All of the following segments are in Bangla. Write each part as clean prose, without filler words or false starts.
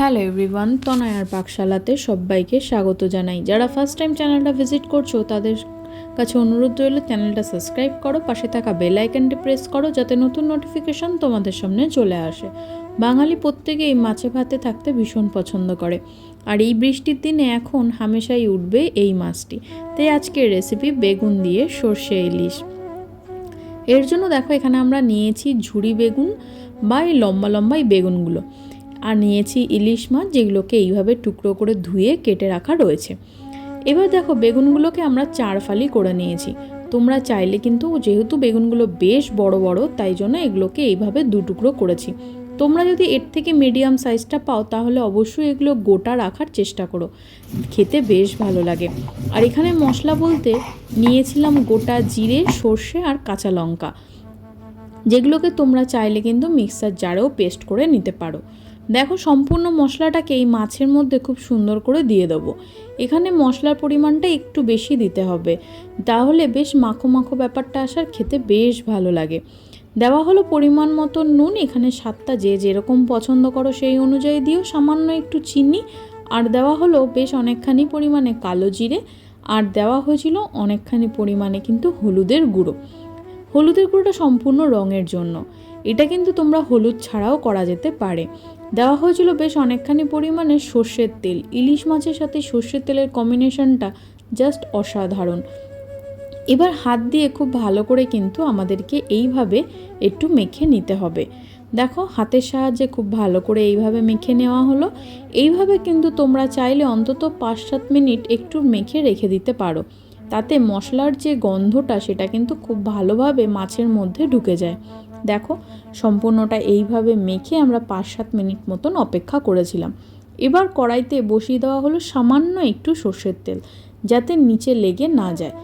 হ্যালো এভরিওয়ান, তনয়ার পাকশালাতে সবাইকে স্বাগত জানাই। যারা ফার্স্ট টাইম চ্যানেলটা ভিজিট করছো তাদের কাছে অনুরোধ রইল চ্যানেলটা সাবস্ক্রাইব করো, পাশে থাকা বেল আইকনটি প্রেস করো যাতে নতুন নোটিফিকেশন তোমাদের সামনে চলে আসে। বাঙালি প্রত্যেকে এই মাছে ভাতে থাকতে ভীষণ পছন্দ করে, আর এই বৃষ্টির দিনে এখন হামেশাই উঠবে এই মাছটি। তাই আজকের রেসিপি বেগুন দিয়ে সর্ষে ইলিশ। এর জন্য দেখো এখানে আমরা নিয়েছি ঝুরি বেগুন বা এই লম্বা লম্বা এই বেগুনগুলো, আর নিয়েছি ইলিশ মাছ যেগুলোকে এইভাবে টুকরো করে ধুয়ে কেটে রাখা রয়েছে। এবার দেখো বেগুনগুলোকে আমরা 4 ফালি করে নিয়েছি। তোমরা চাইলে কিন্তু, যেহেতু বেগুনগুলো বেশ বড় বড় তাই জন্য এগুলোকে এইভাবে 2 টুকরো করেছি। তোমরা যদি এর থেকে মিডিয়াম সাইজটা পাও তাহলে অবশ্যই এগুলো গোটা রাখার চেষ্টা করো, খেতে বেশ ভালো লাগে। আর এখানে মশলা বলতে নিয়েছিলাম গোটা জিরে, সর্ষে আর কাঁচা লঙ্কা, যেগুলোকে তোমরা চাইলে কিন্তু মিক্সার জারেও পেস্ট করে নিতে পারো। দেখো সম্পূর্ণ মশলাটাকে এই মাছের মধ্যে খুব সুন্দর করে দিয়ে দেবো। এখানে মশলার পরিমাণটা একটু বেশি দিতে হবে, তাহলে বেশ মাখো মাখো ব্যাপারটা আসার খেতে বেশ ভালো লাগে। দেওয়া হলো পরিমাণ মতো নুন, এখানে স্বাদটা যে যেরকম পছন্দ করো সেই অনুযায়ী দিও, সামান্য একটু চিনি, আর দেওয়া হলো বেশ অনেকখানি পরিমাণে কালো জিরে, আর দেওয়া হয়েছিল অনেকখানি পরিমাণে কিন্তু হলুদের গুঁড়ো। হলুদের গুঁড়োটা সম্পূর্ণ রঙের জন্য, এটা কিন্তু তোমরা হলুদ ছাড়াও করা যেতে পারে। দেওয়া হয়েছিল বেশ অনেকখানি পরিমাণে সর্ষের তেল। ইলিশ মাছের সাথে সর্ষের তেলের কম্বিনেশনটা জাস্ট অসাধারণ। এবার হাত দিয়ে খুব ভালো করে কিন্তু আমাদেরকে এইভাবে একটু মেখে নিতে হবে। দেখো হাতের সাহায্যে খুব ভালো করে এইভাবে মেখে নেওয়া হলো। এইভাবে কিন্তু তোমরা চাইলে অন্তত 5-7 মিনিট একটু মেখে রেখে দিতে পারো, তাতে মশলার যে গন্ধটা সেটা কিন্তু খুব ভালোভাবে মাছের মধ্যে ঢুকে যায়। দেখো সম্পূর্ণটা এইভাবে মেখে আমরা 5-7 মিনিট মতন অপেক্ষা করেছিলাম। এবার কড়াইতে বসিয়ে দেওয়া হলো সামান্য একটু সর্ষের তেল, যাতে নিচে লেগে না যায়।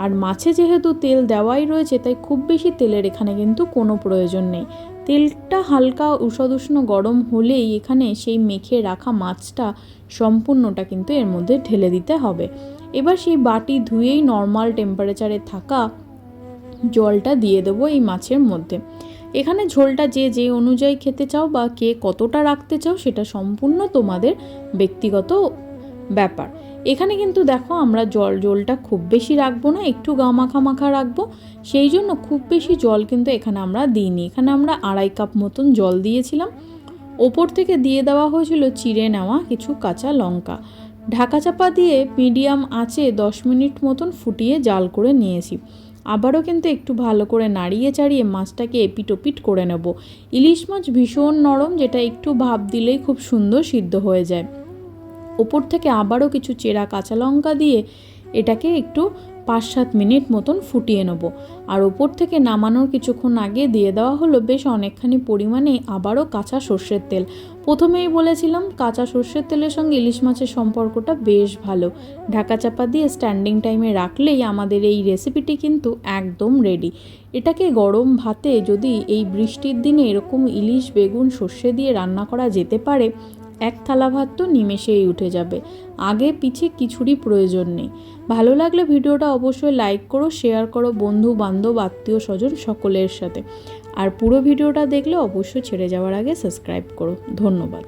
আর মাছে যেহেতু তেল দেওয়াই রয়েছে তাই খুব বেশি তেলের এখানে কিন্তু কোনো প্রয়োজন নেই। তেলটা হালকা উষ্ণ গরম হলেই এখানে সেই মেখে রাখা মাছটা সম্পূর্ণটা কিন্তু এর মধ্যে ঢেলে দিতে হবে। এবার সেই বাটি ধুয়েই নর্মাল টেম্পারেচারে থাকা জলটা দিয়ে দেবো এই মাছের মধ্যে। এখানে ঝোলটা যে যে অনুযায়ী খেতে চাও বা কে কতটা রাখতে চাও সেটা সম্পূর্ণ তোমাদের ব্যক্তিগত ব্যাপার। এখানে কিন্তু দেখো আমরা জলটা খুব বেশি রাখবো না, একটু গা মাখা মাখা রাখবো, সেই জন্য খুব বেশি জল কিন্তু এখানে আমরা দিইনি। এখানে আমরা 2.5 কাপ মতন জল দিয়েছিলাম। ওপর থেকে দিয়ে দেওয়া হয়েছিল চিড়ে নেওয়া কিছু কাঁচা লঙ্কা। ঢাকা চাপা দিয়ে মিডিয়াম আঁচে 10 মিনিট মতন ফুটিয়ে জাল করে নিয়েছি। আবারও কিন্তু একটু ভালো করে নাড়িয়ে চাড়িয়ে মাছটাকে এপিটোপিট করে নেব। ইলিশ মাছ ভীষণ নরম, যেটা একটু ভাপ দিলেই খুব সুন্দর সিদ্ধ হয়ে যায়। ওপর থেকে আবারও কিছু চেরা কাঁচা লঙ্কা দিয়ে এটাকে একটু 5-7 মিনিট মতন ফুটিয়ে নেব। আর ওপর থেকে নামানোর কিছুক্ষণ আগে দিয়ে দেওয়া হলো বেশ অনেকখানি পরিমাণে আবারও কাঁচা সর্ষের তেল। প্রথমেই বলেছিলাম কাঁচা সর্ষের তেলের সঙ্গে ইলিশ মাছের সম্পর্কটা বেশ ভালো। ঢাকা চাপা দিয়ে স্ট্যান্ডিং টাইমে রাখলেই আমাদের এই রেসিপিটি কিন্তু একদম রেডি। এটাকে গরম ভাতে যদি এই বৃষ্টির দিনে এরকম ইলিশ বেগুন সর্ষে দিয়ে রান্না করা যেতে পারে, এক থালা ভাত তো নিমেষেই উঠে যাবে। আগে পিছে কিছুরই প্রয়োজন নেই। ভালো লাগলে ভিডিওটা অবশ্যই লাইক করো, শেয়ার করো বন্ধু বান্ধব আত্মীয় স্বজন সকলের সাথে। আর পুরো ভিডিওটা দেখলে অবশ্যই ছেড়ে যাওয়ার আগে সাবস্ক্রাইব করো। ধন্যবাদ।